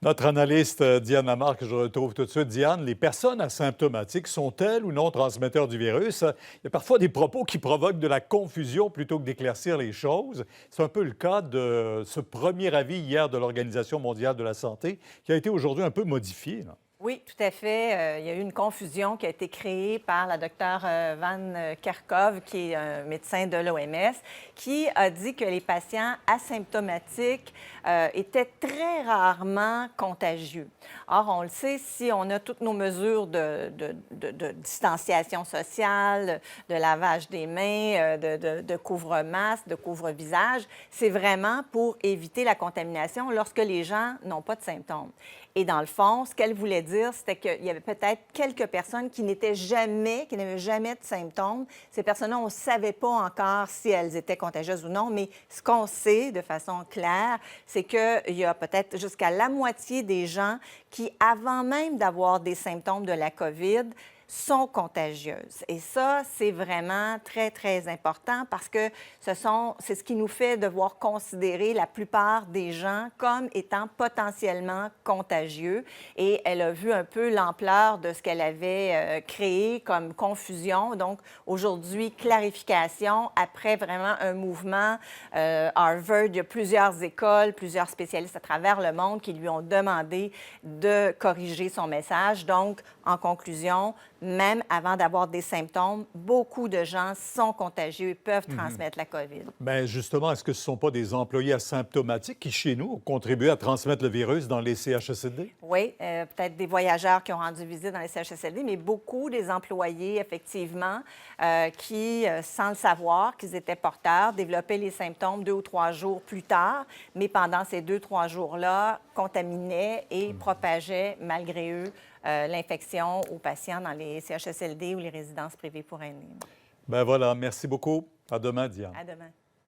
Notre analyste Diane Lamarque, que je retrouve tout de suite. Diane, les personnes asymptomatiques sont-elles ou non transmetteurs du virus? Il y a parfois des propos qui provoquent de la confusion plutôt que d'éclaircir les choses. C'est un peu le cas de ce premier avis hier de l'Organisation mondiale de la santé qui a été aujourd'hui un peu modifié, là. Oui, tout à fait. Il y a eu une confusion qui a été créée par la docteure Van Kerkhove, qui est un médecin de l'OMS, qui a dit que les patients asymptomatiques étaient très rarement contagieux. Or, on le sait, si on a toutes nos mesures de distanciation sociale, de lavage des mains, de couvre-masque, de couvre-visage, c'est vraiment pour éviter la contamination lorsque les gens n'ont pas de symptômes. Et dans le fond, ce qu'elle voulait dire, c'était qu'il y avait peut-être quelques personnes qui n'avaient jamais de symptômes. Ces personnes-là, on ne savait pas encore si elles étaient contagieuses ou non, mais ce qu'on sait de façon claire, c'est qu'il y a peut-être jusqu'à la moitié des gens qui, avant même d'avoir des symptômes de la COVID, sont contagieuses. Et ça, c'est vraiment très, très important parce que c'est ce qui nous fait devoir considérer la plupart des gens comme étant potentiellement contagieux. Et elle a vu un peu l'ampleur de ce qu'elle avait créé comme confusion. Donc, aujourd'hui, clarification après vraiment un mouvement. Harvard, il y a plusieurs écoles, plusieurs spécialistes à travers le monde qui lui ont demandé de corriger son message. Donc, en conclusion, même avant d'avoir des symptômes, beaucoup de gens sont contagieux et peuvent transmettre la COVID. Bien, justement, est-ce que ce ne sont pas des employés asymptomatiques qui, chez nous, ont contribué à transmettre le virus dans les CHSLD? Oui, peut-être des voyageurs qui ont rendu visite dans les CHSLD, mais beaucoup des employés, effectivement, qui, sans le savoir qu'ils étaient porteurs, développaient les symptômes 2 ou 3 jours plus tard, mais pendant ces 2-3 jours-là, contaminaient et propageaient, malgré eux, l'infection aux patients dans les CHSLD ou les résidences privées pour aînés. Ben voilà, merci beaucoup. À demain, Diane. À demain.